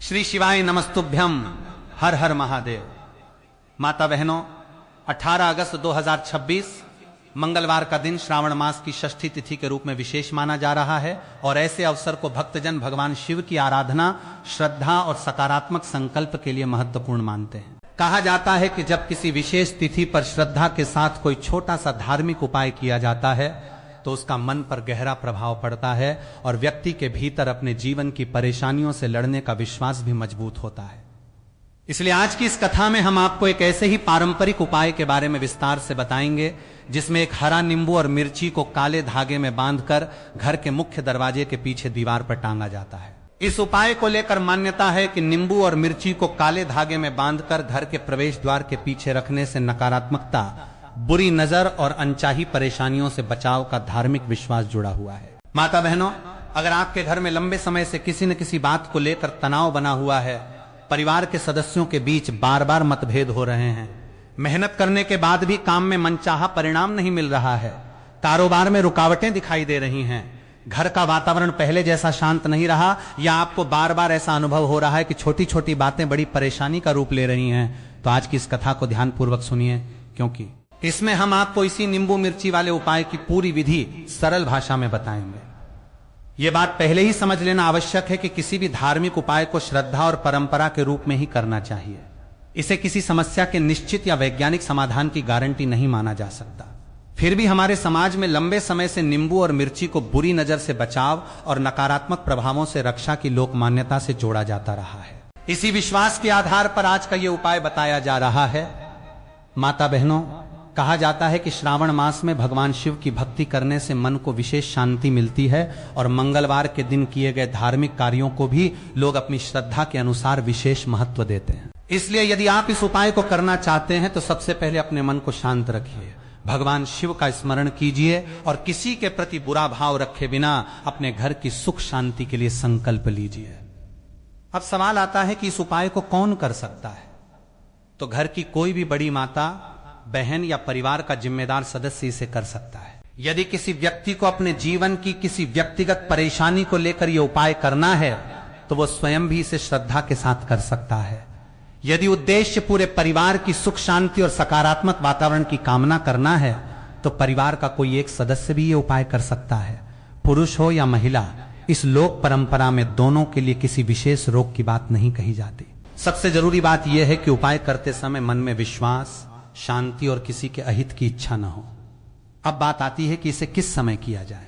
श्री शिवाय नमस्तुभ्यम। हर हर महादेव। माता बहनों, 18 अगस्त 2026 मंगलवार का दिन श्रावण मास की षष्ठी तिथि के रूप में विशेष माना जा रहा है और ऐसे अवसर को भक्तजन भगवान शिव की आराधना, श्रद्धा और सकारात्मक संकल्प के लिए महत्वपूर्ण मानते हैं। कहा जाता है कि जब किसी विशेष तिथि पर श्रद्धा के साथ कोई छोटा सा धार्मिक उपाय किया जाता है तो उसका मन पर गहरा प्रभाव पड़ता है और व्यक्ति के भीतर अपने जीवन की परेशानियों से लड़ने का विश्वास भी मजबूत होता है। इसलिए आज की इस कथा में हम आपको एक ऐसे ही पारंपरिक उपाय के बारे में विस्तार से बताएंगे जिसमें एक हरा नींबू और मिर्ची को काले धागे में बांधकर घर के मुख्य दरवाजे के पीछे दीवार पर टांगा जाता है। इस उपाय को लेकर मान्यता है कि नींबू और मिर्ची को काले धागे में बांधकर घर के प्रवेश द्वार के पीछे रखने से नकारात्मकता, बुरी नजर और अनचाही परेशानियों से बचाव का धार्मिक विश्वास जुड़ा हुआ है। माता बहनों, अगर आपके घर में लंबे समय से किसी न किसी बात को लेकर तनाव बना हुआ है, परिवार के सदस्यों के बीच बार बार मतभेद हो रहे हैं, मेहनत करने के बाद भी काम में मनचाहा परिणाम नहीं मिल रहा है, कारोबार में रुकावटें दिखाई दे रही हैं, घर का वातावरण पहले जैसा शांत नहीं रहा या आपको बार बार ऐसा अनुभव हो रहा है कि छोटी छोटी बातें बड़ी परेशानी का रूप ले रही हैं, तो आज की इस कथा को ध्यानपूर्वक सुनिए, क्योंकि इसमें हम आपको इसी नींबू मिर्ची वाले उपाय की पूरी विधि सरल भाषा में बताएंगे। यह बात पहले ही समझ लेना आवश्यक है कि किसी भी धार्मिक उपाय को श्रद्धा और परंपरा के रूप में ही करना चाहिए। इसे किसी समस्या के निश्चित या वैज्ञानिक समाधान की गारंटी नहीं माना जा सकता। फिर भी हमारे समाज में लंबे समय से नींबू और मिर्ची को बुरी नजर से बचाव और नकारात्मक प्रभावों से रक्षा की लोक मान्यता से जोड़ा जाता रहा है। इसी विश्वास के आधार पर आज का यह उपाय बताया जा रहा है। माता बहनों, कहा जाता है कि श्रावण मास में भगवान शिव की भक्ति करने से मन को विशेष शांति मिलती है और मंगलवार के दिन किए गए धार्मिक कार्यों को भी लोग अपनी श्रद्धा के अनुसार विशेष महत्व देते हैं। इसलिए यदि आप इस उपाय को करना चाहते हैं तो सबसे पहले अपने मन को शांत रखिए, भगवान शिव का स्मरण कीजिए और किसी के प्रति बुरा भाव रखे बिना अपने घर की सुख शांति के लिए संकल्प लीजिए। अब सवाल आता है कि इस उपाय को कौन कर सकता है? तो घर की कोई भी बड़ी माता, बहन या परिवार का जिम्मेदार सदस्य इसे कर सकता है। यदि किसी व्यक्ति को अपने जीवन की किसी व्यक्तिगत परेशानी को लेकर यह उपाय करना है तो वह स्वयं भी इसे श्रद्धा के साथ कर सकता है। यदि उद्देश्य पूरे परिवार की सुख शांति और सकारात्मक वातावरण की कामना करना है तो परिवार का कोई एक सदस्य भी यह उपाय कर सकता है, पुरुष हो या महिला। इस लोक परंपरा में दोनों के लिए किसी विशेष रोग की बात नहीं कही जाती। सबसे जरूरी बात यह है कि उपाय करते समय मन में विश्वास, शांति और किसी के अहित की इच्छा न हो। अब बात आती है कि इसे किस समय किया जाए।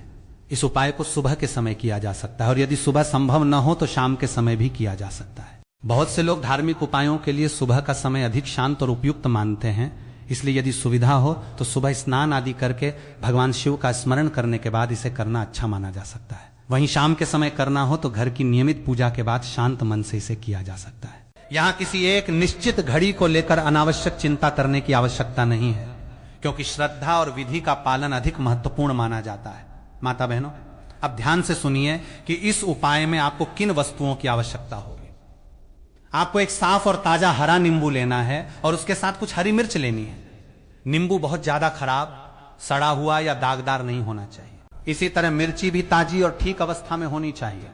इस उपाय को सुबह के समय किया जा सकता है और यदि सुबह संभव न हो तो शाम के समय भी किया जा सकता है। बहुत से लोग धार्मिक उपायों के लिए सुबह का समय अधिक शांत और उपयुक्त मानते हैं, इसलिए यदि सुविधा हो तो सुबह स्नान आदि करके भगवान शिव का स्मरण करने के बाद इसे करना अच्छा माना जा सकता है। वहीं शाम के समय करना हो तो घर की नियमित पूजा के बाद शांत मन से इसे किया जा सकता है। यहां किसी एक निश्चित घड़ी को लेकर अनावश्यक चिंता करने की आवश्यकता नहीं है, क्योंकि श्रद्धा और विधि का पालन अधिक महत्वपूर्ण माना जाता है। माता बहनों, अब ध्यान से सुनिए कि इस उपाय में आपको किन वस्तुओं की आवश्यकता होगी। आपको एक साफ और ताजा हरा नींबू लेना है और उसके साथ कुछ हरी मिर्च लेनी है। नींबू बहुत ज्यादा खराब, सड़ा हुआ या दागदार नहीं होना चाहिए। इसी तरह मिर्ची भी ताजी और ठीक अवस्था में होनी चाहिए।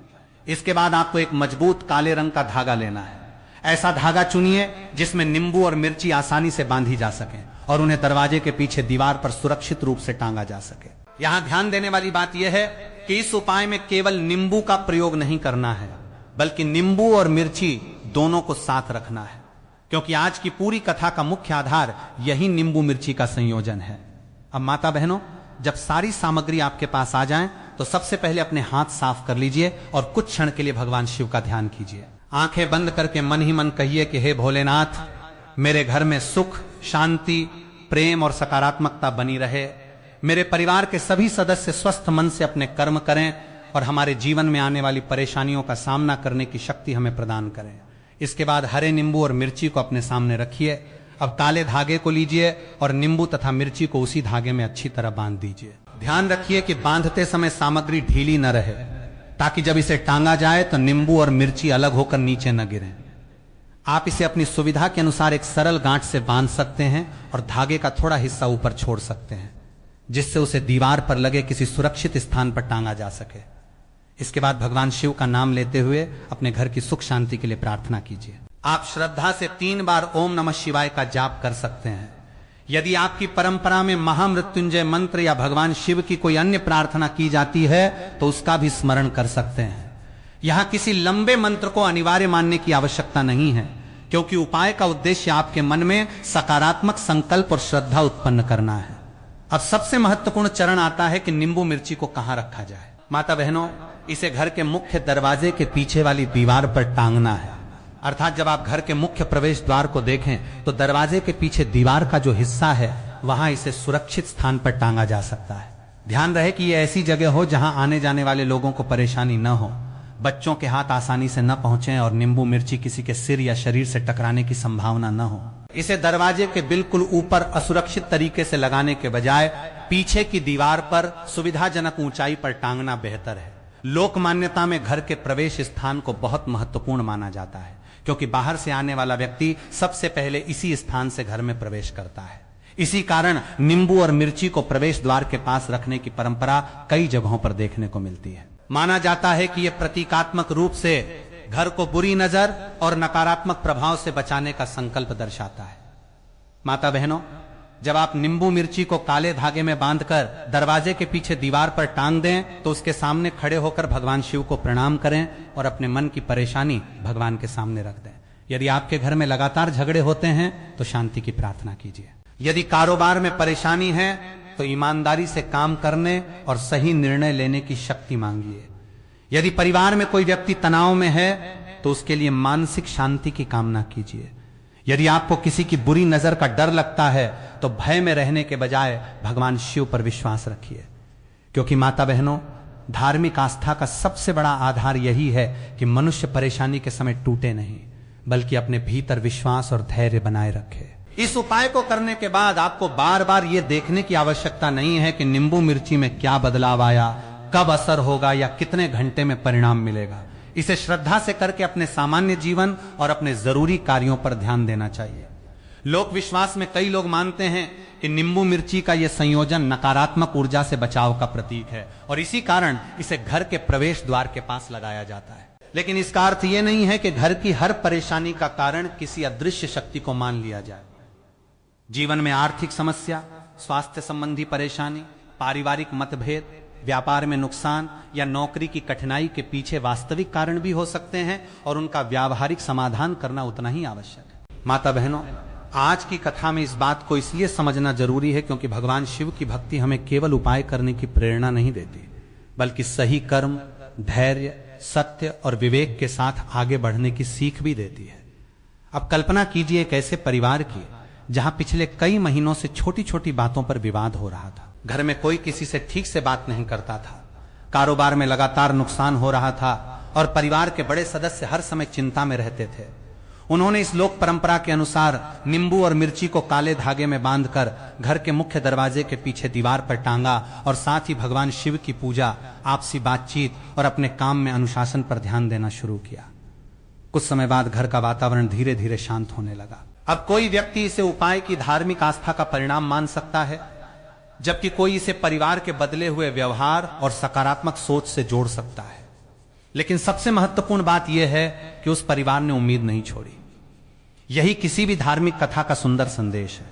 इसके बाद आपको एक मजबूत काले रंग का धागा लेना है। ऐसा धागा चुनिए जिसमें नींबू और मिर्ची आसानी से बांधी जा सके और उन्हें दरवाजे के पीछे दीवार पर सुरक्षित रूप से टांगा जा सके। यहां ध्यान देने वाली बात यह है कि इस उपाय में केवल नींबू का प्रयोग नहीं करना है, बल्कि नींबू और मिर्ची दोनों को साथ रखना है, क्योंकि आज की पूरी कथा का मुख्य आधार यही नींबू मिर्ची का संयोजन है। अब माता बहनों, जब सारी सामग्री आपके पास आ जाए तो सबसे पहले अपने हाथ साफ कर लीजिए और कुछ क्षण के लिए भगवान शिव का ध्यान कीजिए। आंखें बंद करके मन ही मन कहिए कि हे भोलेनाथ, मेरे घर में सुख, शांति, प्रेम और सकारात्मकता बनी रहे। मेरे परिवार के सभी सदस्य स्वस्थ मन से अपने कर्म करें और हमारे जीवन में आने वाली परेशानियों का सामना करने की शक्ति हमें प्रदान करें। इसके बाद हरे नींबू और मिर्ची को अपने सामने रखिए। अब काले धागे को लीजिए और नींबू तथा मिर्ची को उसी धागे में अच्छी तरह बांध दीजिए। ध्यान रखिए कि बांधते समय सामग्री ढीली न रहे, ताकि जब इसे टांगा जाए तो नींबू और मिर्ची अलग होकर नीचे न गिरें। आप इसे अपनी सुविधा के अनुसार एक सरल गांठ से बांध सकते हैं और धागे का थोड़ा हिस्सा ऊपर छोड़ सकते हैं, जिससे उसे दीवार पर लगे किसी सुरक्षित स्थान पर टांगा जा सके। इसके बाद भगवान शिव का नाम लेते हुए अपने घर की सुख शांति के लिए प्रार्थना कीजिए। आप श्रद्धा से 3 बार ओम नमः शिवाय का जाप कर सकते हैं। यदि आपकी परंपरा में महामृत्युंजय मंत्र या भगवान शिव की कोई अन्य प्रार्थना की जाती है तो उसका भी स्मरण कर सकते हैं। यहां किसी लंबे मंत्र को अनिवार्य मानने की आवश्यकता नहीं है, क्योंकि उपाय का उद्देश्य आपके मन में सकारात्मक संकल्प और श्रद्धा उत्पन्न करना है। अब सबसे महत्वपूर्ण चरण आता है कि नींबू मिर्ची को कहां रखा जाए। माता बहनों, इसे घर के मुख्य दरवाजे के पीछे वाली दीवार पर टांगना है। अर्थात जब आप घर के मुख्य प्रवेश द्वार को देखें तो दरवाजे के पीछे दीवार का जो हिस्सा है वहां इसे सुरक्षित स्थान पर टांगा जा सकता है। ध्यान रहे कि यह ऐसी जगह हो जहां आने जाने वाले लोगों को परेशानी न हो, बच्चों के हाथ आसानी से न पहुंचे और नींबू मिर्ची किसी के सिर या शरीर से टकराने की संभावना न हो। इसे दरवाजे के बिल्कुल ऊपर असुरक्षित तरीके से लगाने के बजाय पीछे की दीवार पर सुविधाजनक ऊंचाई पर टांगना बेहतर है। लोक मान्यता में घर के प्रवेश स्थान को बहुत महत्वपूर्ण माना जाता है, क्योंकि बाहर से आने वाला व्यक्ति सबसे पहले इसी स्थान से घर में प्रवेश करता है। इसी कारण नींबू और मिर्ची को प्रवेश द्वार के पास रखने की परंपरा कई जगहों पर देखने को मिलती है। माना जाता है कि यह प्रतीकात्मक रूप से घर को बुरी नजर और नकारात्मक प्रभाव से बचाने का संकल्प दर्शाता है। माता बहनों, जब आप नींबू मिर्ची को काले धागे में बांधकर दरवाजे के पीछे दीवार पर टांग दें तो उसके सामने खड़े होकर भगवान शिव को प्रणाम करें और अपने मन की परेशानी भगवान के सामने रख दें। यदि आपके घर में लगातार झगड़े होते हैं तो शांति की प्रार्थना कीजिए। यदि कारोबार में परेशानी है तो ईमानदारी से काम करने और सही निर्णय लेने की शक्ति मांगिए। यदि परिवार में कोई व्यक्ति तनाव में है तो उसके लिए मानसिक शांति की कामना कीजिए। यदि आपको किसी की बुरी नजर का डर लगता है तो भय में रहने के बजाय भगवान शिव पर विश्वास रखिए, क्योंकि माता बहनों, धार्मिक आस्था का सबसे बड़ा आधार यही है कि मनुष्य परेशानी के समय टूटे नहीं, बल्कि अपने भीतर विश्वास और धैर्य बनाए रखे। इस उपाय को करने के बाद आपको बार बार यह देखने की आवश्यकता नहीं है कि नींबू मिर्ची में क्या बदलाव आया, कब असर होगा या कितने घंटे में परिणाम मिलेगा। इसे श्रद्धा से करके अपने सामान्य जीवन और अपने जरूरी कार्यों पर ध्यान देना चाहिए। लोक विश्वास में कई लोग मानते हैं कि नींबू मिर्ची का यह संयोजन नकारात्मक ऊर्जा से बचाव का प्रतीक है और इसी कारण इसे घर के प्रवेश द्वार के पास लगाया जाता है। लेकिन इसका अर्थ यह नहीं है कि घर की हर परेशानी का कारण किसी अदृश्य शक्ति को मान लिया जाए। जीवन में आर्थिक समस्या, स्वास्थ्य संबंधी परेशानी, पारिवारिक मतभेद, व्यापार में नुकसान या नौकरी की कठिनाई के पीछे वास्तविक कारण भी हो सकते हैं और उनका व्यावहारिक समाधान करना उतना ही आवश्यक है। माता बहनों, आज की कथा में इस बात को इसलिए समझना जरूरी है क्योंकि भगवान शिव की भक्ति हमें केवल उपाय करने की प्रेरणा नहीं देती, बल्कि सही कर्म, धैर्य, सत्य और विवेक के साथ आगे बढ़ने की सीख भी देती है। अब कल्पना कीजिए एक ऐसे परिवार की जहां पिछले कई महीनों से छोटी छोटी बातों पर विवाद हो रहा था। घर में कोई किसी से ठीक से बात नहीं करता था, कारोबार में लगातार नुकसान हो रहा था और परिवार के बड़े सदस्य हर समय चिंता में रहते थे। उन्होंने इस लोक परंपरा के अनुसार नींबू और मिर्ची को काले धागे में बांधकर घर के मुख्य दरवाजे के पीछे दीवार पर टांगा और साथ ही भगवान शिव की पूजा, आपसी बातचीत और अपने काम में अनुशासन पर ध्यान देना शुरू किया। कुछ समय बाद घर का वातावरण धीरे धीरे शांत होने लगा। अब कोई व्यक्ति इसे उपाय की धार्मिक आस्था का परिणाम मान सकता है, जबकि कोई इसे परिवार के बदले हुए व्यवहार और सकारात्मक सोच से जोड़ सकता है। लेकिन सबसे महत्वपूर्ण बात यह है कि उस परिवार ने उम्मीद नहीं छोड़ी। यही किसी भी धार्मिक कथा का सुंदर संदेश है।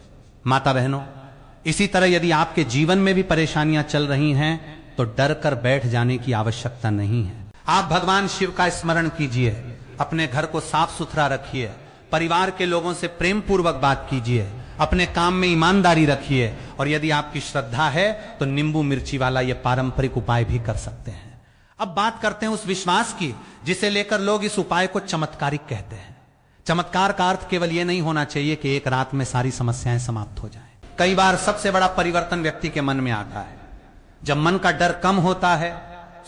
माता बहनों, इसी तरह यदि आपके जीवन में भी परेशानियां चल रही हैं तो डर कर बैठ जाने की आवश्यकता नहीं है। आप भगवान शिव का स्मरण कीजिए, अपने घर को साफ सुथरा रखिए, परिवार के लोगों से प्रेम पूर्वक बात कीजिए, अपने काम में ईमानदारी रखिए और यदि आपकी श्रद्धा है तो नींबू मिर्ची वाला यह पारंपरिक उपाय भी कर सकते हैं। अब बात करते हैं उस विश्वास की जिसे लेकर लोग इस उपाय को चमत्कारिक कहते हैं। चमत्कार का अर्थ केवल यह नहीं होना चाहिए कि एक रात में सारी समस्याएं समाप्त हो जाएं। कई बार सबसे बड़ा परिवर्तन व्यक्ति के मन में आता है। जब मन का डर कम होता है,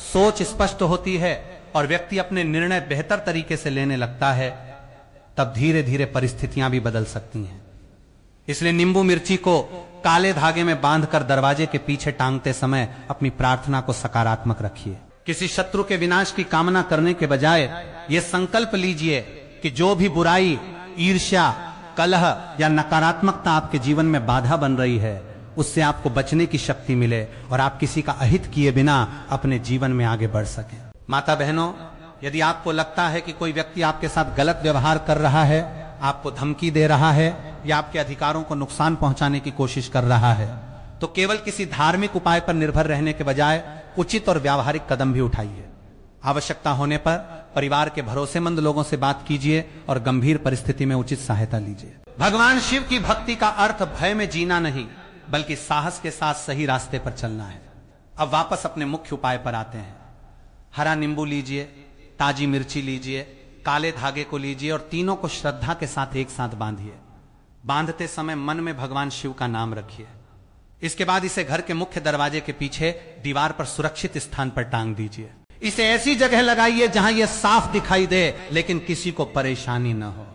सोच स्पष्ट होती है और व्यक्ति अपने निर्णय बेहतर तरीके से लेने लगता है, तब धीरे धीरे परिस्थितियां भी बदल सकती हैं। इसलिए नींबू मिर्ची को काले धागे में बांधकर दरवाजे के पीछे टांगते समय अपनी प्रार्थना को सकारात्मक रखिए। किसी शत्रु के विनाश की कामना करने के बजाय यह संकल्प लीजिए कि जो भी बुराई, ईर्ष्या, कलह या नकारात्मकता आपके जीवन में बाधा बन रही है, उससे आपको बचने की शक्ति मिले और आप किसी का अहित किए बिना अपने जीवन में आगे बढ़ सकें। माता बहनों, यदि आपको लगता है कि कोई व्यक्ति आपके साथ गलत व्यवहार कर रहा है, आपको धमकी दे रहा है या आपके अधिकारों को नुकसान पहुंचाने की कोशिश कर रहा है, तो केवल किसी धार्मिक उपाय पर निर्भर रहने के बजाय उचित और व्यावहारिक कदम भी उठाइए। आवश्यकता होने पर परिवार के भरोसेमंद लोगों से बात कीजिए और गंभीर परिस्थिति में उचित सहायता लीजिए। भगवान शिव की भक्ति का अर्थ भय में जीना नहीं, बल्कि साहस के साथ सही रास्ते पर चलना है। अब वापस अपने मुख्य उपाय पर आते हैं। हरा नींबू लीजिए, ताजी मिर्ची लीजिए, काले धागे को लीजिए और तीनों को श्रद्धा के साथ एक साथ बांधिए। बांधते समय मन में भगवान शिव का नाम रखिए। इसके बाद इसे घर के मुख्य दरवाजे के पीछे दीवार पर सुरक्षित स्थान पर टांग दीजिए। इसे ऐसी जगह लगाइए जहां यह साफ दिखाई दे लेकिन किसी को परेशानी न हो।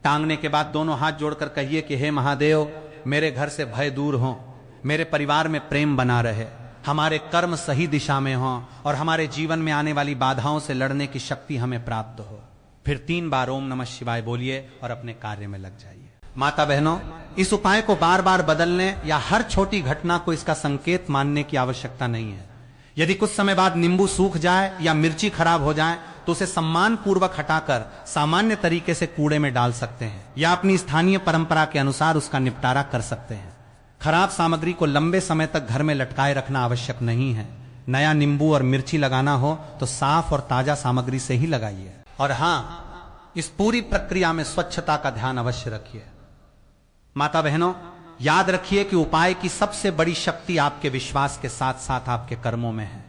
टांगने के बाद दोनों हाथ जोड़कर कहिए कि हे महादेव, मेरे घर से भय दूर हो, मेरे परिवार में प्रेम बना रहे, हमारे कर्म सही दिशा में हों और हमारे जीवन में आने वाली बाधाओं से लड़ने की शक्ति हमें प्राप्त हो। फिर 3 बार ओम नमः शिवाय बोलिए और अपने कार्य में लग जाइए। माता बहनों, इस उपाय को बार बार बदलने या हर छोटी घटना को इसका संकेत मानने की आवश्यकता नहीं है। यदि कुछ समय बाद नींबू सूख जाए या मिर्ची खराब हो जाए तो उसे सम्मान पूर्वक हटाकर सामान्य तरीके से कूड़े में डाल सकते हैं या अपनी स्थानीय परंपरा के अनुसार उसका निपटारा कर सकते हैं। खराब सामग्री को लंबे समय तक घर में लटकाए रखना आवश्यक नहीं है। नया नींबू और मिर्ची लगाना हो तो साफ और ताजा सामग्री से ही लगाइए। और हां, इस पूरी प्रक्रिया में स्वच्छता का ध्यान अवश्य रखिए। माता बहनों, याद रखिए कि उपाय की सबसे बड़ी शक्ति आपके विश्वास के साथ साथ आपके कर्मों में है।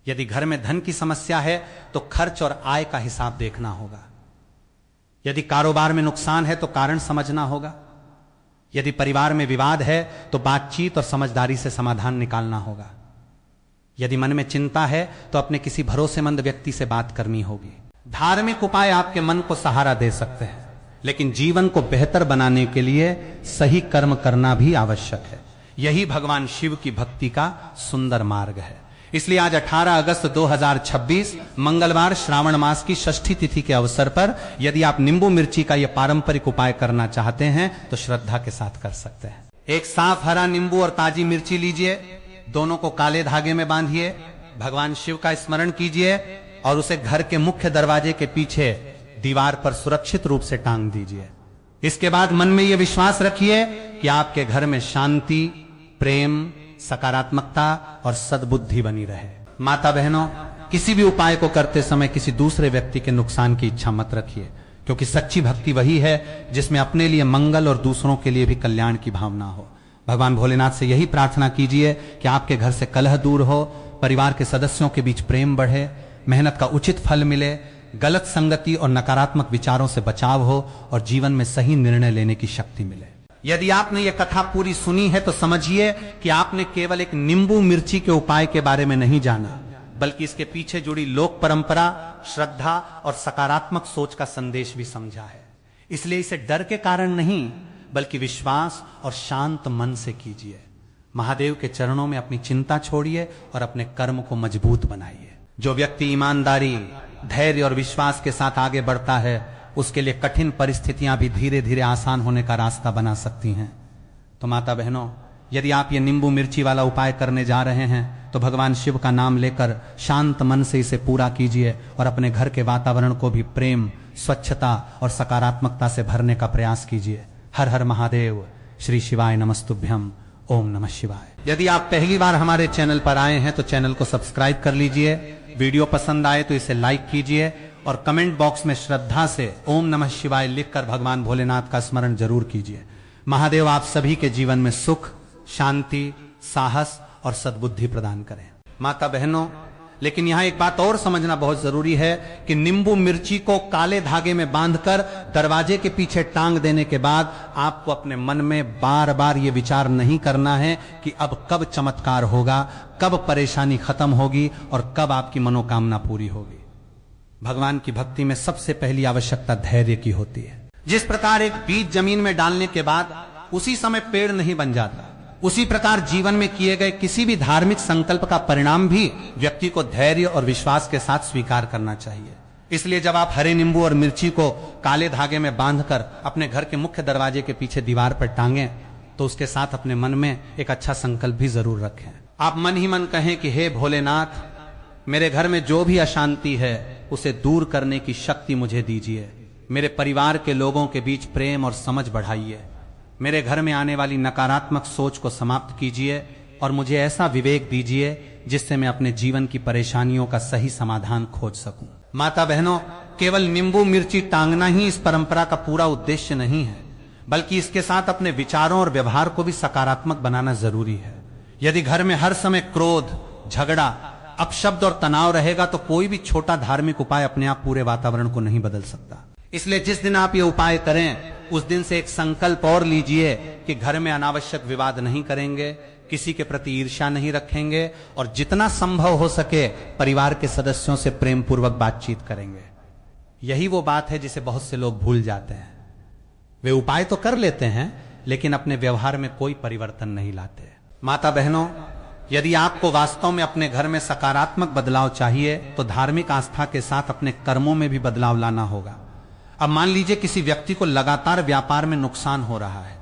यदि घर में धन की समस्या है तो खर्च और आय का हिसाब देखना होगा। यदि कारोबार में नुकसान है तो कारण समझना होगा। यदि परिवार में विवाद है तो बातचीत और समझदारी से समाधान निकालना होगा। यदि मन में चिंता है तो अपने किसी भरोसेमंद व्यक्ति से बात करनी होगी। धार्मिक उपाय आपके मन को सहारा दे सकते हैं, लेकिन जीवन को बेहतर बनाने के लिए सही कर्म करना भी आवश्यक है। यही भगवान शिव की भक्ति का सुंदर मार्ग है। इसलिए आज 18 अगस्त 2026 मंगलवार श्रावण मास की षष्ठी तिथि के अवसर पर यदि आप नींबू मिर्ची का यह पारंपरिक उपाय करना चाहते हैं तो श्रद्धा के साथ कर सकते हैं। एक साफ हरा नींबू और ताजी मिर्ची लीजिए, दोनों को काले धागे में बांधिए, भगवान शिव का स्मरण कीजिए और उसे घर के मुख्य दरवाजे के पीछे दीवार पर सुरक्षित रूप से टांग दीजिए। इसके बाद मन में यह विश्वास रखिए कि आपके घर में शांति, प्रेम, सकारात्मकता और सद्बुद्धि बनी रहे। माता बहनों, किसी भी उपाय को करते समय किसी दूसरे व्यक्ति के नुकसान की इच्छा मत रखिए, क्योंकि सच्ची भक्ति वही है जिसमें अपने लिए मंगल और दूसरों के लिए भी कल्याण की भावना हो। भगवान भोलेनाथ से यही प्रार्थना कीजिए कि आपके घर से कलह दूर हो, परिवार के सदस्यों के बीच प्रेम बढ़े, मेहनत का उचित फल मिले, गलत संगति और नकारात्मक विचारों से बचाव हो और जीवन में सही निर्णय लेने की शक्ति मिले। यदि आपने यह कथा पूरी सुनी है तो समझिए कि आपने केवल एक नींबू मिर्ची के उपाय के बारे में नहीं जाना, बल्कि इसके पीछे जुड़ी लोक परंपरा, श्रद्धा और सकारात्मक सोच का संदेश भी समझा है। इसलिए इसे डर के कारण नहीं, बल्कि विश्वास और शांत मन से कीजिए। महादेव के चरणों में अपनी चिंता छोड़िए और अपने कर्म को मजबूत बनाइए। जो व्यक्ति ईमानदारी, धैर्य और विश्वास के साथ आगे बढ़ता है, उसके लिए कठिन परिस्थितियां भी धीरे धीरे आसान होने का रास्ता बना सकती हैं। तो माता बहनों, यदि आप ये नींबू मिर्ची वाला उपाय करने जा रहे हैं तो भगवान शिव का नाम लेकर शांत मन से इसे पूरा कीजिए और अपने घर के वातावरण को भी प्रेम, स्वच्छता और सकारात्मकता से भरने का प्रयास कीजिए। हर हर महादेव, श्री शिवाय नमस्तुभ्यम, ओम नमः शिवाय। यदि आप पहली बार हमारे चैनल पर आए हैं तो चैनल को सब्सक्राइब कर लीजिए। वीडियो पसंद आए तो इसे लाइक कीजिए और कमेंट बॉक्स में श्रद्धा से ओम नमः शिवाय लिखकर भगवान भोलेनाथ का स्मरण जरूर कीजिए। महादेव आप सभी के जीवन में सुख, शांति, साहस और सद्बुद्धि प्रदान करें। माता बहनों, लेकिन यहां एक बात और समझना बहुत जरूरी है कि नींबू मिर्ची को काले धागे में बांधकर दरवाजे के पीछे टांग देने के बाद आपको अपने मन में बार बार ये विचार नहीं करना है कि अब कब चमत्कार होगा, कब परेशानी खत्म होगी और कब आपकी मनोकामना पूरी होगी। भगवान की भक्ति में सबसे पहली आवश्यकता धैर्य की होती है। जिस प्रकार एक बीज जमीन में डालने के बाद उसी समय पेड़ नहीं बन जाता, उसी प्रकार जीवन में किए गए किसी भी धार्मिक संकल्प का परिणाम भी व्यक्ति को धैर्य और विश्वास के साथ स्वीकार करना चाहिए। इसलिए जब आप हरे नींबू और मिर्ची को काले धागे में बांधकर अपने घर के मुख्य दरवाजे के पीछे दीवार पर टांगें तो उसके साथ अपने मन में एक अच्छा संकल्प भी जरूर रखें। आप मन ही मन कहें कि हे भोलेनाथ, मेरे घर में जो भी अशांति है उसे दूर करने की शक्ति मुझे दीजिए। मेरे परिवार के लोगों के बीच प्रेम और समझ बढ़ाइए। मेरे घर में आने वाली नकारात्मक सोच को समाप्त कीजिए और मुझे ऐसा विवेक दीजिए जिससे मैं अपने जीवन की परेशानियों का सही समाधान खोज सकूं। माता बहनों, केवल नींबू मिर्ची टांगना ही इस परंपरा का पूरा उद्देश्य नहीं है, बल्कि इसके साथ अपने विचारों और व्यवहार को भी सकारात्मक बनाना जरूरी है। यदि घर में हर समय क्रोध, झगड़ा, अपशब्द और तनाव रहेगा तो कोई भी छोटा धार्मिक उपाय अपने आप पूरे वातावरण को नहीं बदल सकता। इसलिए जिस दिन आप ये उपाय करें उस दिन से एक संकल्प और लीजिए कि घर में अनावश्यक विवाद नहीं करेंगे, किसी के प्रति ईर्ष्या नहीं रखेंगे और जितना संभव हो सके परिवार के सदस्यों से प्रेम पूर्वक बातचीत करेंगे। यही वो बात है जिसे बहुत से लोग भूल जाते हैं। वे उपाय तो कर लेते हैं लेकिन अपने व्यवहार में कोई परिवर्तन नहीं लाते। माता बहनों, यदि आपको वास्तव में अपने घर में सकारात्मक बदलाव चाहिए तो धार्मिक आस्था के साथ अपने कर्मों में भी बदलाव लाना होगा। अब मान लीजिए किसी व्यक्ति को लगातार व्यापार में नुकसान हो रहा है।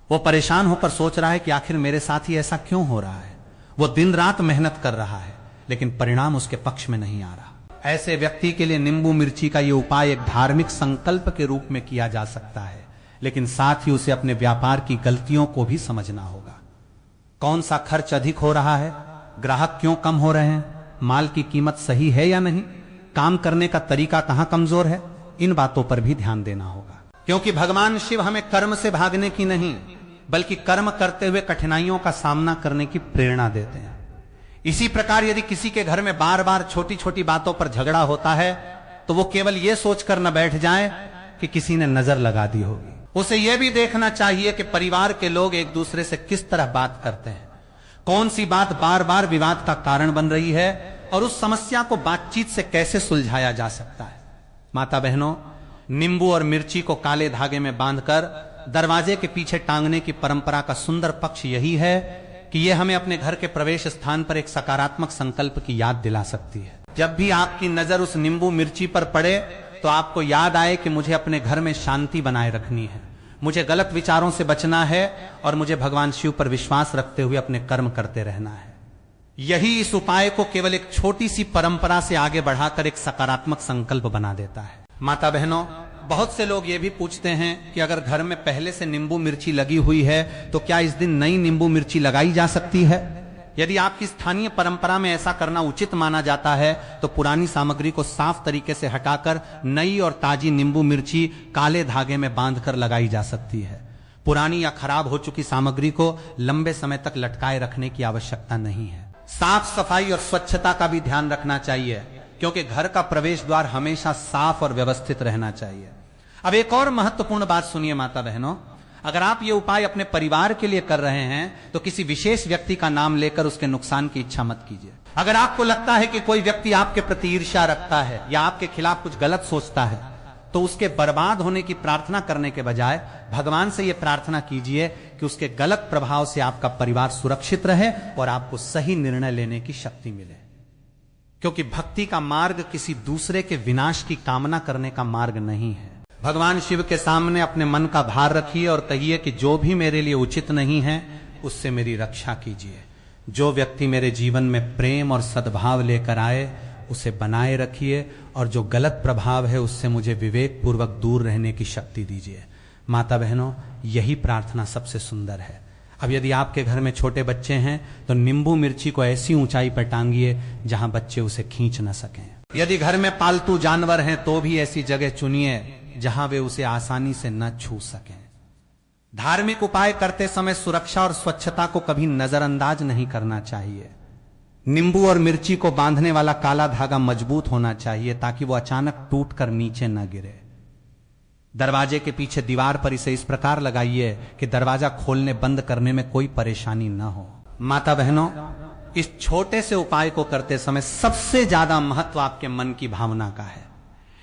वो परेशान होकर सोच रहा है कि आखिर मेरे साथ ही ऐसा क्यों हो रहा है। वो दिन रात मेहनत कर रहा है लेकिन परिणाम उसके पक्ष में नहीं आ रहा। ऐसे व्यक्ति के लिए नींबू मिर्ची का ये उपाय एक धार्मिक संकल्प के रूप में किया जा सकता है, लेकिन साथ ही उसे अपने व्यापार की गलतियों को भी समझना होगा। कौन सा खर्च अधिक हो रहा है, ग्राहक क्यों कम हो रहे हैं, माल की कीमत सही है या नहीं, काम करने का तरीका कहां कमजोर है, इन बातों पर भी ध्यान देना होगा। क्योंकि भगवान शिव हमें कर्म से भागने की नहीं बल्कि कर्म करते हुए कठिनाइयों का सामना करने की प्रेरणा देते हैं। इसी प्रकार यदि किसी के घर में बार बार छोटी छोटी बातों पर झगड़ा होता है तो वो केवल ये सोचकर न बैठ जाए कि किसी ने नजर लगा दी होगी। उसे यह भी देखना चाहिए कि परिवार के लोग एक दूसरे से किस तरह बात करते हैं, कौन सी बात बार बार विवाद का कारण बन रही है और उस समस्या को बातचीत से कैसे सुलझाया जा सकता है। माता बहनों, नींबू और मिर्ची को काले धागे में बांधकर दरवाजे के पीछे टांगने की परंपरा का सुंदर पक्ष यही है कि यह हमें अपने घर के प्रवेश स्थान पर एक सकारात्मक संकल्प की याद दिला सकती है। जब भी आपकी नजर उस नींबू मिर्ची पर पड़े तो आपको याद आए कि मुझे अपने घर में शांति बनाए रखनी है, मुझे गलत विचारों से बचना है और मुझे भगवान शिव पर विश्वास रखते हुए अपने कर्म करते रहना है। यही इस उपाय को केवल एक छोटी सी परंपरा से आगे बढ़ाकर एक सकारात्मक संकल्प बना देता है। माता बहनों, बहुत से लोग ये भी पूछते हैं कि अगर घर में पहले से नींबू मिर्ची लगी हुई है तो क्या इस दिन नई नींबू मिर्ची लगाई जा सकती है। यदि आपकी स्थानीय परंपरा में ऐसा करना उचित माना जाता है तो पुरानी सामग्री को साफ तरीके से हटाकर नई और ताजी नींबू मिर्ची काले धागे में बांधकर लगाई जा सकती है। पुरानी या खराब हो चुकी सामग्री को लंबे समय तक लटकाए रखने की आवश्यकता नहीं है। साफ सफाई और स्वच्छता का भी ध्यान रखना चाहिए क्योंकि घर का प्रवेश द्वार हमेशा साफ और व्यवस्थित रहना चाहिए। अब एक और महत्वपूर्ण बात सुनिए माता बहनों, अगर आप ये उपाय अपने परिवार के लिए कर रहे हैं तो किसी विशेष व्यक्ति का नाम लेकर उसके नुकसान की इच्छा मत कीजिए। अगर आपको लगता है कि कोई व्यक्ति आपके प्रति ईर्ष्या रखता है या आपके खिलाफ कुछ गलत सोचता है तो उसके बर्बाद होने की प्रार्थना करने के बजाय भगवान से यह प्रार्थना कीजिए कि उसके गलत प्रभाव से आपका परिवार सुरक्षित रहे और आपको सही निर्णय लेने की शक्ति मिले। क्योंकि भक्ति का मार्ग किसी दूसरे के विनाश की कामना करने का मार्ग नहीं है। भगवान शिव के सामने अपने मन का भार रखिए और कहिए कि जो भी मेरे लिए उचित नहीं है उससे मेरी रक्षा कीजिए। जो व्यक्ति मेरे जीवन में प्रेम और सद्भाव लेकर आए उसे बनाए रखिए और जो गलत प्रभाव है उससे मुझे विवेक पूर्वक दूर रहने की शक्ति दीजिए। माता बहनों, यही प्रार्थना सबसे सुंदर है। अब यदि आपके घर में छोटे बच्चे हैं तो नींबू मिर्ची को ऐसी ऊंचाई पर टांगिए जहां बच्चे उसे खींच न सकें। यदि घर में पालतू जानवर हैं तो भी ऐसी जगह चुनिए जहां वे उसे आसानी से न छू सकें। धार्मिक उपाय करते समय सुरक्षा और स्वच्छता को कभी नजरअंदाज नहीं करना चाहिए। नींबू और मिर्ची को बांधने वाला काला धागा मजबूत होना चाहिए ताकि वो अचानक टूटकर नीचे न गिरे। दरवाजे के पीछे दीवार पर इसे इस प्रकार लगाइए कि दरवाजा खोलने बंद करने में कोई परेशानी न हो। माता बहनों, इस छोटे से उपाय को करते समय सबसे ज्यादा महत्व आपके मन की भावना का है।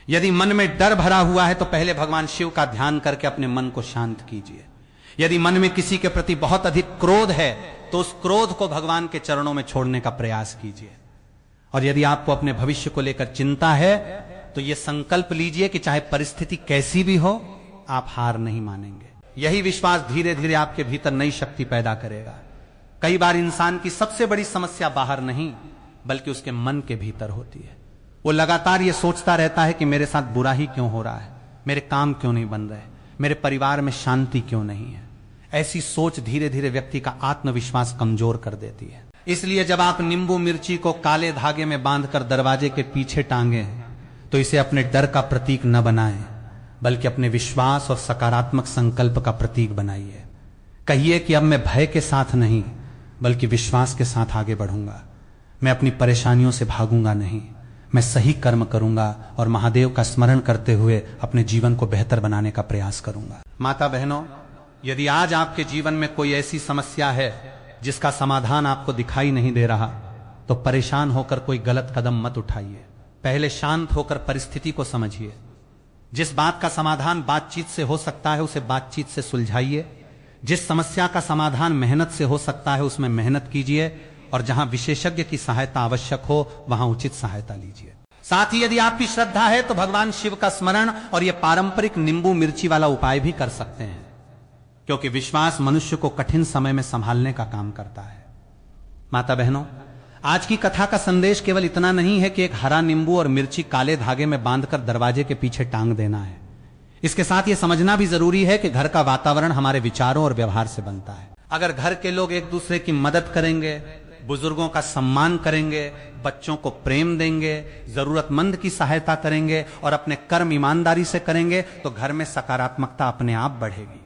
यदि मन में डर भरा हुआ है तो पहले भगवान शिव का ध्यान करके अपने मन को शांत कीजिए। यदि मन में किसी के प्रति बहुत अधिक क्रोध है तो उस क्रोध को भगवान के चरणों में छोड़ने का प्रयास कीजिए। और यदि आपको अपने भविष्य को लेकर चिंता है तो यह संकल्प लीजिए कि चाहे परिस्थिति कैसी भी हो आप हार नहीं मानेंगे। यही विश्वास धीरे धीरे आपके भीतर नई शक्ति पैदा करेगा। कई बार इंसान की सबसे बड़ी समस्या बाहर नहीं बल्कि उसके मन के भीतर होती है। वो लगातार ये सोचता रहता है कि मेरे साथ बुरा ही क्यों हो रहा है, मेरे काम क्यों नहीं बन रहे, मेरे परिवार में शांति क्यों नहीं है। ऐसी सोच धीरे धीरे व्यक्ति का आत्मविश्वास कमजोर कर देती है। इसलिए जब आप नींबू मिर्ची को काले धागे में बांधकर दरवाजे के पीछे टांगे तो इसे अपने डर का प्रतीक न बनाएं, बल्कि अपने विश्वास और सकारात्मक संकल्प का प्रतीक बनाइए। कहिए कि अब मैं भय के साथ नहीं बल्कि विश्वास के साथ आगे बढ़ूंगा। मैं अपनी परेशानियों से भागूंगा नहीं, मैं सही कर्म करूंगा और महादेव का स्मरण करते हुए अपने जीवन को बेहतर बनाने का प्रयास करूंगा। माता बहनों, यदि आज आपके जीवन में कोई ऐसी समस्या है जिसका समाधान आपको दिखाई नहीं दे रहा, तो परेशान होकर कोई गलत कदम मत उठाइए। पहले शांत होकर परिस्थिति को समझिए। जिस बात का समाधान बातचीत से हो सकता है उसे बातचीत से सुलझाइए। जिस समस्या का समाधान मेहनत से हो सकता है उसमें मेहनत कीजिए, और जहां विशेषज्ञ की सहायता आवश्यक हो वहां उचित सहायता लीजिए। साथ ही यदि आपकी श्रद्धा है तो भगवान शिव का स्मरण और यह पारंपरिक नींबू मिर्ची वाला उपाय भी कर सकते हैं, क्योंकि विश्वास मनुष्य को कठिन समय में संभालने का काम करता है। माता बहनों, आज की कथा का संदेश केवल इतना नहीं है कि एक हरा नींबू और मिर्ची काले धागे में बांधकर दरवाजे के पीछे टांग देना है। इसके साथ यह समझना भी जरूरी है कि घर का वातावरण हमारे विचारों और व्यवहार से बनता है। अगर घर के लोग एक दूसरे की मदद करेंगे, बुजुर्गों का सम्मान करेंगे, बच्चों को प्रेम देंगे, जरूरतमंद की सहायता करेंगे और अपने कर्म ईमानदारी से करेंगे तो घर में सकारात्मकता अपने आप बढ़ेगी।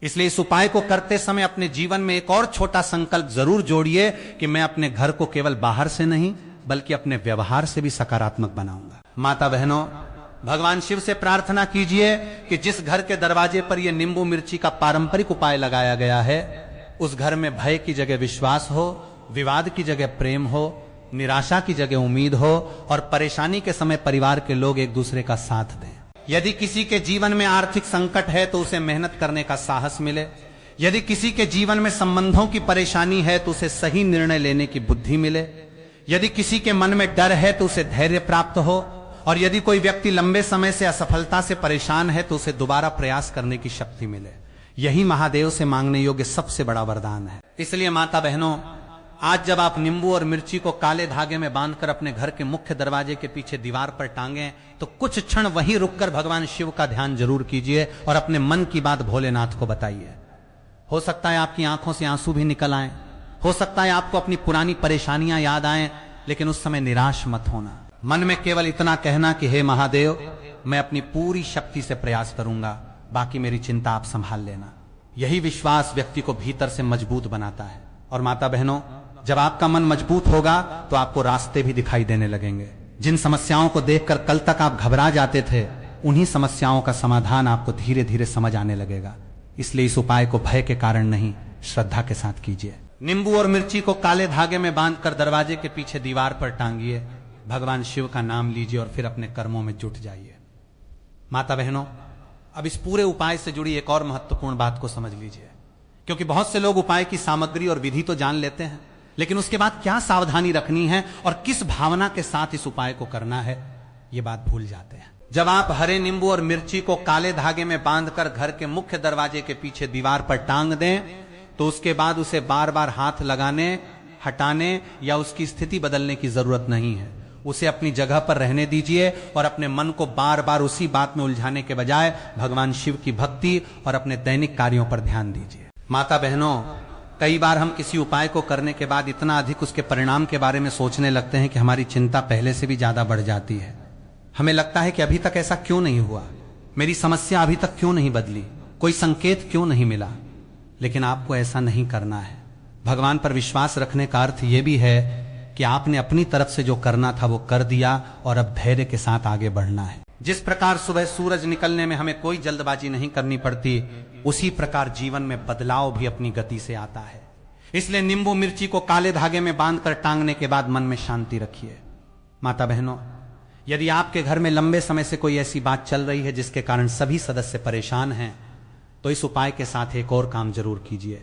इसलिए इस उपाय को करते समय अपने जीवन में एक और छोटा संकल्प जरूर जोड़िए कि मैं अपने घर को केवल बाहर से नहीं बल्कि अपने व्यवहार से भी सकारात्मक बनाऊंगा। माता बहनों, भगवान शिव से प्रार्थना कीजिए कि जिस घर के दरवाजे पर यह नींबू मिर्ची का पारंपरिक उपाय लगाया गया है उस घर में भय की जगह विश्वास हो, विवाद की जगह प्रेम हो, निराशा की जगह उम्मीद हो और परेशानी के समय परिवार के लोग एक दूसरे का साथ दें। यदि किसी के जीवन में आर्थिक संकट है तो उसे मेहनत करने का साहस मिले। यदि किसी के जीवन में संबंधों की परेशानी है तो उसे सही निर्णय लेने की बुद्धि मिले। यदि किसी के मन में डर है तो उसे धैर्य प्राप्त हो, और यदि कोई व्यक्ति लंबे समय से असफलता से परेशान है तो उसे दोबारा प्रयास करने की शक्ति मिले। यही महादेव से मांगने योग्य सबसे बड़ा वरदान है। इसलिए माता बहनों, आज जब आप नींबू और मिर्ची को काले धागे में बांधकर अपने घर के मुख्य दरवाजे के पीछे दीवार पर टांगें तो कुछ क्षण वहीं रुककर भगवान शिव का ध्यान जरूर कीजिए और अपने मन की बात भोलेनाथ को बताइए। हो सकता है आपकी आंखों से आंसू भी निकल आए, हो सकता है आपको अपनी पुरानी परेशानियां याद आएं, लेकिन उस समय निराश मत होना। मन में केवल इतना कहना कि हे महादेव, मैं अपनी पूरी शक्ति से प्रयास करूंगा, बाकी मेरी चिंता आप संभाल लेना। यही विश्वास व्यक्ति को भीतर से मजबूत बनाता है। और माता बहनों, जब आपका मन मजबूत होगा तो आपको रास्ते भी दिखाई देने लगेंगे। जिन समस्याओं को देखकर कल तक आप घबरा जाते थे, उन्हीं समस्याओं का समाधान आपको धीरे धीरे समझ आने लगेगा। इसलिए इस उपाय को भय के कारण नहीं, श्रद्धा के साथ कीजिए। नींबू और मिर्ची को काले धागे में बांधकर दरवाजे के पीछे दीवार पर टांगिए, भगवान शिव का नाम लीजिए और फिर अपने कर्मों में जुट जाइए। माता बहनों, अब इस पूरे उपाय से जुड़ी एक और महत्वपूर्ण बात को समझ लीजिए, क्योंकि बहुत से लोग उपाय की सामग्री और विधि तो जान लेते हैं, लेकिन उसके बाद क्या सावधानी रखनी है और किस भावना के साथ इस उपाय को करना है, ये बात भूल जाते हैं। जब आप हरे नींबू और मिर्ची को काले धागे में बांधकर घर के मुख्य दरवाजे के पीछे दीवार पर टांग दें तो उसके बाद उसे बार बार हाथ लगाने, हटाने या उसकी स्थिति बदलने की जरूरत नहीं है। उसे अपनी जगह पर रहने दीजिए और अपने मन को बार बार उसी बात में उलझाने के बजाय भगवान शिव की भक्ति और अपने दैनिक कार्यों पर ध्यान दीजिए। माता बहनों, कई बार हम किसी उपाय को करने के बाद इतना अधिक उसके परिणाम के बारे में सोचने लगते हैं कि हमारी चिंता पहले से भी ज्यादा बढ़ जाती है। हमें लगता है कि अभी तक ऐसा क्यों नहीं हुआ, मेरी समस्या अभी तक क्यों नहीं बदली, कोई संकेत क्यों नहीं मिला। लेकिन आपको ऐसा नहीं करना है। भगवान पर विश्वास रखने का अर्थ यह भी है कि आपने अपनी तरफ से जो करना था वो कर दिया और अब धैर्य के साथ आगे बढ़ना है। जिस प्रकार सुबह सूरज निकलने में हमें कोई जल्दबाजी नहीं करनी पड़ती, उसी प्रकार जीवन में बदलाव भी अपनी गति से आता है। इसलिए नींबू मिर्ची को काले धागे में बांधकर टांगने के बाद मन में शांति रखिए। माता बहनों, यदि आपके घर में लंबे समय से कोई ऐसी बात चल रही है जिसके कारण सभी सदस्य परेशान हैं, तो इस उपाय के साथ एक और काम जरूर कीजिए।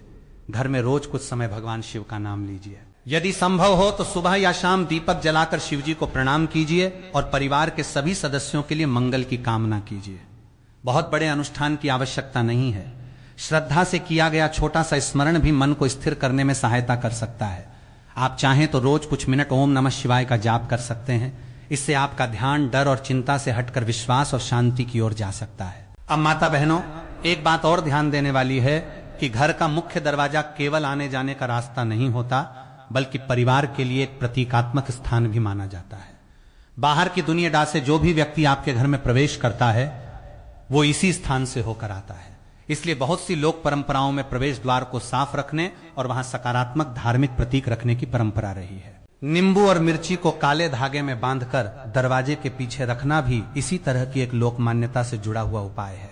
घर में रोज कुछ समय भगवान शिव का नाम लीजिए। यदि संभव हो तो सुबह या शाम दीपक जलाकर शिव जी को प्रणाम कीजिए और परिवार के सभी सदस्यों के लिए मंगल की कामना कीजिए। बहुत बड़े अनुष्ठान की आवश्यकता नहीं है। श्रद्धा से किया गया छोटा सा स्मरण भी मन को स्थिर करने में सहायता कर सकता है। आप चाहें तो रोज कुछ मिनट ओम नमः शिवाय का जाप कर सकते हैं। इससे आपका ध्यान डर और चिंता से हटकर विश्वास और शांति की ओर जा सकता है। अब माता बहनों, एक बात और ध्यान देने वाली है कि घर का मुख्य दरवाजा केवल आने जाने का रास्ता नहीं होता, बल्कि परिवार के लिए एक प्रतीकात्मक स्थान भी माना जाता है। बाहर की दुनिया से जो भी व्यक्ति आपके घर में प्रवेश करता है वो इसी स्थान से होकर आता है। इसलिए बहुत सी लोक परंपराओं में प्रवेश द्वार को साफ रखने और वहां सकारात्मक धार्मिक प्रतीक रखने की परंपरा रही है। नींबू और मिर्ची को काले धागे में बांधकर दरवाजे के पीछे रखना भी इसी तरह की एक लोक मान्यता से जुड़ा हुआ उपाय है।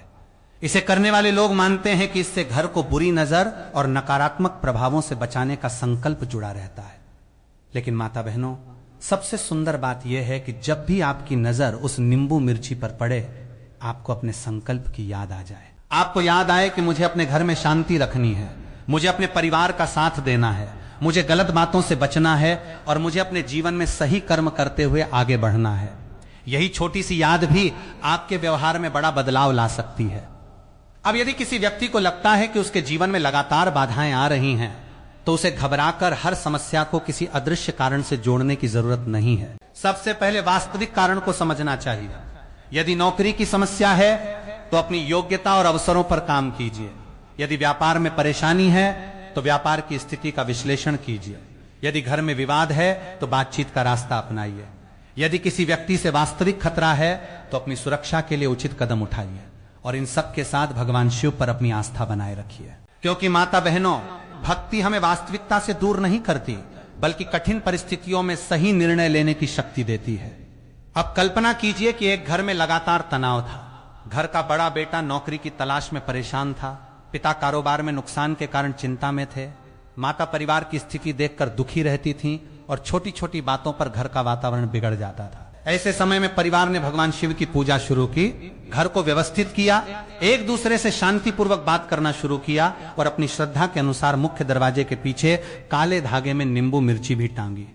इसे करने वाले लोग मानते हैं कि इससे घर को बुरी नजर और नकारात्मक प्रभावों से बचाने का संकल्प जुड़ा रहता है। लेकिन माता बहनों, सबसे सुंदर बात यह है कि जब भी आपकी नजर उस नींबू मिर्ची पर पड़े, आपको अपने संकल्प की याद आ जाए। आपको याद आए कि मुझे अपने घर में शांति रखनी है, मुझे अपने परिवार का साथ देना है, मुझे गलत बातों से बचना है और मुझे अपने जीवन में सही कर्म करते हुए आगे बढ़ना है। यही छोटी सी याद भी आपके व्यवहार में बड़ा बदलाव ला सकती है। अब यदि किसी व्यक्ति को लगता है कि उसके जीवन में लगातार बाधाएं आ रही हैं, तो उसे घबराकर हर समस्या को किसी अदृश्य कारण से जोड़ने की जरूरत नहीं है। सबसे पहले वास्तविक कारण को समझना चाहिए। यदि नौकरी की समस्या है तो अपनी योग्यता और अवसरों पर काम कीजिए। यदि व्यापार में परेशानी है तो व्यापार की स्थिति का विश्लेषण कीजिए। यदि घर में विवाद है तो बातचीत का रास्ता अपनाइए। यदि किसी व्यक्ति से वास्तविक खतरा है तो अपनी सुरक्षा के लिए उचित कदम उठाइए और इन सब के साथ भगवान शिव पर अपनी आस्था बनाए रखिए। क्योंकि माता बहनों, भक्ति हमें वास्तविकता से दूर नहीं करती, बल्कि कठिन परिस्थितियों में सही निर्णय लेने की शक्ति देती है। अब कल्पना कीजिए कि एक घर में लगातार तनाव था। घर का बड़ा बेटा नौकरी की तलाश में परेशान था, पिता कारोबार में नुकसान के कारण चिंता में थे, माता परिवार की स्थिति देखकर दुखी रहती थी और छोटी छोटी बातों पर घर का वातावरण बिगड़ जाता था। ऐसे समय में परिवार ने भगवान शिव की पूजा शुरू की, घर को व्यवस्थित किया, एक दूसरे से शांतिपूर्वक बात करना शुरू किया और अपनी श्रद्धा के अनुसार मुख्य दरवाजे के पीछे काले धागे में नींबू मिर्ची भी टांगी।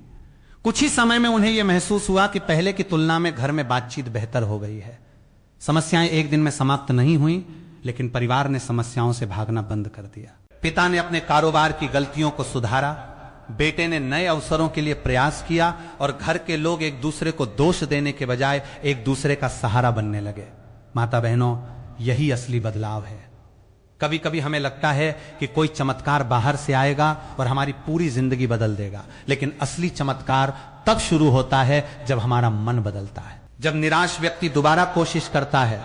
कुछ ही समय में उन्हें यह महसूस हुआ कि पहले की तुलना में घर में बातचीत बेहतर हो गई है। समस्याएं एक दिन में समाप्त नहीं हुई, लेकिन परिवार ने समस्याओं से भागना बंद कर दिया। पिता ने अपने कारोबार की गलतियों को सुधारा, बेटे ने नए अवसरों के लिए प्रयास किया और घर के लोग एक दूसरे को दोष देने के बजाय एक दूसरे का सहारा बनने लगे। माता बहनों, यही असली बदलाव है। कभी कभी हमें लगता है कि कोई चमत्कार बाहर से आएगा और हमारी पूरी जिंदगी बदल देगा, लेकिन असली चमत्कार तब शुरू होता है जब हमारा मन बदलता है, जब निराश व्यक्ति दोबारा कोशिश करता है,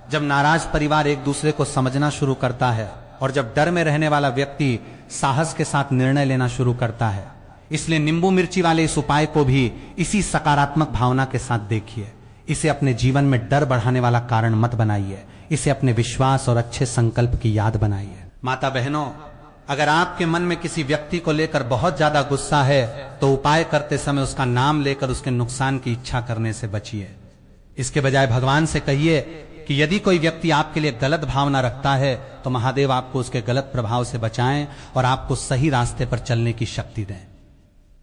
जब नाराज परिवार एक दूसरे को समझना शुरू करता है और जब डर में रहने वाला व्यक्ति साहस के साथ निर्णय लेना शुरू करता है। इसलिए नींबू मिर्ची वाले इस उपाय को भी इसी सकारात्मक भावना के साथ देखिए। इसे अपने जीवन में डर बढ़ाने वाला कारण मत बनाइए, इसे अपने विश्वास और अच्छे संकल्प की याद बनाइए। माता बहनों, अगर आपके मन में किसी व्यक्ति को लेकर बहुत ज्यादा गुस्सा है तो उपाय करते समय उसका नाम लेकर उसके नुकसान की इच्छा करने से बचिए। इसके बजाय भगवान से कहिए कि यदि कोई व्यक्ति आपके लिए गलत भावना रखता है तो महादेव आपको उसके गलत प्रभाव से बचाएं और आपको सही रास्ते पर चलने की शक्ति दें।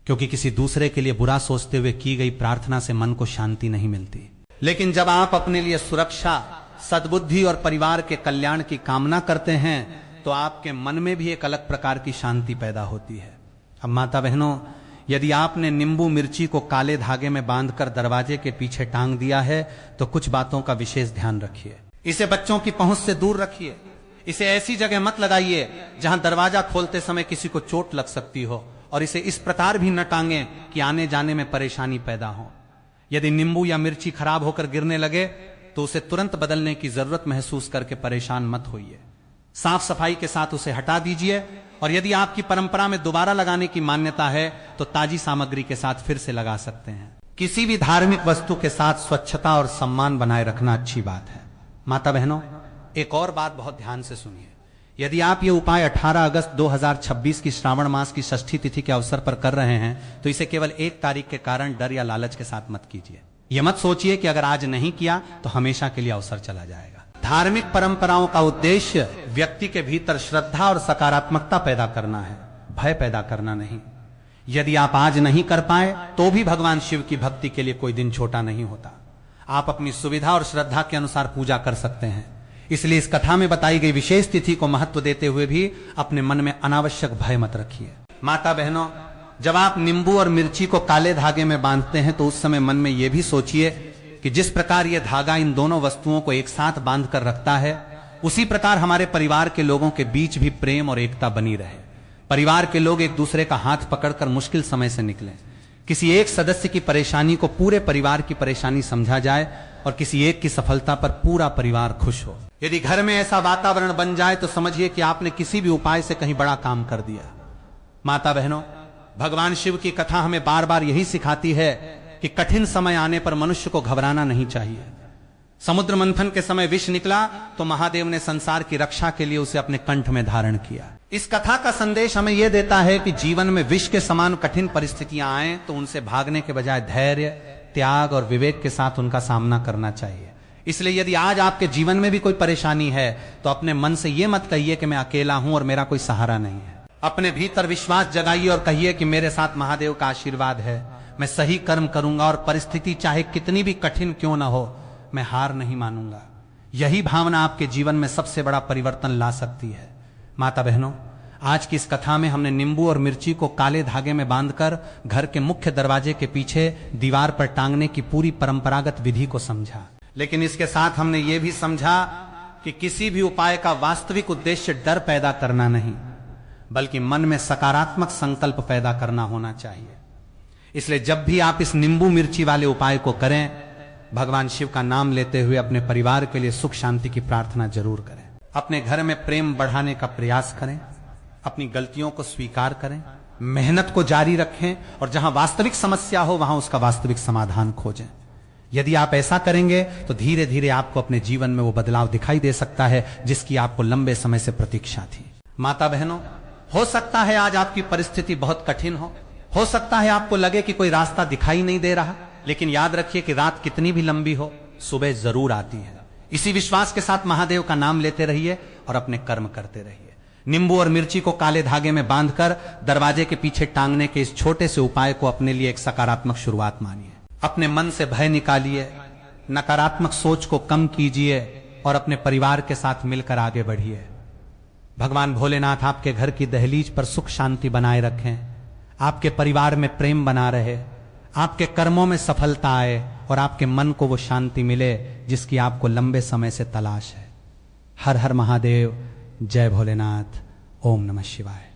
क्योंकि किसी दूसरे के लिए बुरा सोचते हुए की गई प्रार्थना से मन को शांति नहीं मिलती। लेकिन जब आप अपने लिए सुरक्षा, सद्बुद्धि और परिवार के कल्याण की कामना करते हैं तो आपके मन में भी एक अलग प्रकार की शांति पैदा होती है। अब माता बहनों, यदि आपने नींबू मिर्ची को काले धागे में बांधकर दरवाजे के पीछे टांग दिया है तो कुछ बातों का विशेष ध्यान रखिए। इसे बच्चों की पहुंच से दूर रखिए। इसे ऐसी जगह मत लगाइए जहां दरवाजा खोलते समय किसी को चोट लग सकती हो, और इसे इस प्रकार भी न टांगे कि आने जाने में परेशानी पैदा हो। यदि नींबू या मिर्ची खराब होकर गिरने लगे तो उसे तुरंत बदलने की जरूरत महसूस करके परेशान मत होइए। साफ सफाई के साथ उसे हटा दीजिए, और यदि आपकी परंपरा में दोबारा लगाने की मान्यता है तो ताजी सामग्री के साथ फिर से लगा सकते हैं। किसी भी धार्मिक वस्तु के साथ स्वच्छता और सम्मान बनाए रखना अच्छी बात है। माता बहनों, एक और बात बहुत ध्यान से सुनिए। यदि आप ये उपाय 18 अगस्त 2026 की श्रावण मास की षष्ठी तिथि के अवसर पर कर रहे हैं तो इसे केवल 1 तारीख के कारण डर या लालच के साथ मत कीजिए। यह मत सोचिए कि अगर आज नहीं किया तो हमेशा के लिए अवसर चला जाएगा। धार्मिक परंपराओं का उद्देश्य व्यक्ति के भीतर श्रद्धा और सकारात्मकता पैदा करना है, भय पैदा करना नहीं। यदि आप आज नहीं कर पाए तो भी भगवान शिव की भक्ति के लिए कोई दिन छोटा नहीं होता। आप अपनी सुविधा और श्रद्धा के अनुसार पूजा कर सकते हैं। इसलिए इस कथा में बताई गई विशेष तिथि को महत्व देते हुए भी अपने मन में अनावश्यक भय मत रखिए। माता बहनों, जब आप नींबू और मिर्ची को काले धागे में बांधते हैं तो उस समय मन में यह भी सोचिए कि जिस प्रकार यह धागा इन दोनों वस्तुओं को एक साथ बांध कर रखता है, उसी प्रकार हमारे परिवार के लोगों के बीच भी प्रेम और एकता बनी रहे। परिवार के लोग एक दूसरे का हाथ पकड़कर मुश्किल समय से निकलें। किसी एक सदस्य की परेशानी को पूरे परिवार की परेशानी समझा जाए और किसी एक की सफलता पर पूरा परिवार खुश हो। यदि घर में ऐसा वातावरण बन जाए तो समझिए कि आपने किसी भी उपाय से कहीं बड़ा काम कर दिया। माता बहनों, भगवान शिव की कथा हमें बार बार यही सिखाती है कि कठिन समय आने पर मनुष्य को घबराना नहीं चाहिए। समुद्र मंथन के समय विष निकला तो महादेव ने संसार की रक्षा के लिए उसे अपने कंठ में धारण किया। इस कथा का संदेश हमें यह देता है कि जीवन में विष के समान कठिन परिस्थितियां आए तो उनसे भागने के बजाय धैर्य, त्याग और विवेक के साथ उनका सामना करना चाहिए। इसलिए यदि आज आपके जीवन में भी कोई परेशानी है तो अपने मन से यह मत कहिए कि मैं अकेला हूं और मेरा कोई सहारा नहीं है। अपने भीतर विश्वास जगाइए और कहिए कि मेरे साथ महादेव का आशीर्वाद है, मैं सही कर्म करूंगा और परिस्थिति चाहे कितनी भी कठिन क्यों ना हो, मैं हार नहीं मानूंगा। यही भावना आपके जीवन में सबसे बड़ा परिवर्तन ला सकती है। माता बहनों, आज की इस कथा में हमने नींबू और मिर्ची को काले धागे में बांधकर घर के मुख्य दरवाजे के पीछे दीवार पर टांगने की पूरी परंपरागत विधि को समझा। लेकिन इसके साथ हमने ये भी समझा कि किसी भी उपाय का वास्तविक उद्देश्य डर पैदा करना नहीं, बल्कि मन में सकारात्मक संकल्प पैदा करना होना चाहिए। इसलिए जब भी आप इस नींबू मिर्ची वाले उपाय को करें, भगवान शिव का नाम लेते हुए अपने परिवार के लिए सुख शांति की प्रार्थना जरूर करें। अपने घर में प्रेम बढ़ाने का प्रयास करें, अपनी गलतियों को स्वीकार करें, मेहनत को जारी रखें और जहां वास्तविक समस्या हो वहां उसका वास्तविक समाधान खोजें। यदि आप ऐसा करेंगे तो धीरे धीरे आपको अपने जीवन में वो बदलाव दिखाई दे सकता है जिसकी आपको लंबे समय से प्रतीक्षा थी। माता बहनों, हो सकता है आज आपकी परिस्थिति बहुत कठिन हो सकता है आपको लगे कि कोई रास्ता दिखाई नहीं दे रहा, लेकिन याद रखिए कि रात कितनी भी लंबी हो, सुबह जरूर आती है। इसी विश्वास के साथ महादेव का नाम लेते रहिए और अपने कर्म करते रहिए। नींबू और मिर्ची को काले धागे में बांधकर दरवाजे के पीछे टांगने के इस छोटे से उपाय को अपने लिए एक सकारात्मक शुरुआत मानिए। अपने मन से भय निकालिए, नकारात्मक सोच को कम कीजिए और अपने परिवार के साथ मिलकर आगे बढ़िए। भगवान भोलेनाथ आपके घर की दहलीज पर सुख शांति बनाए रखें, आपके परिवार में प्रेम बना रहे, आपके कर्मों में सफलता आए और आपके मन को वो शांति मिले जिसकी आपको लंबे समय से तलाश है। हर हर महादेव, जय भोलेनाथ, ओम नमः शिवाय।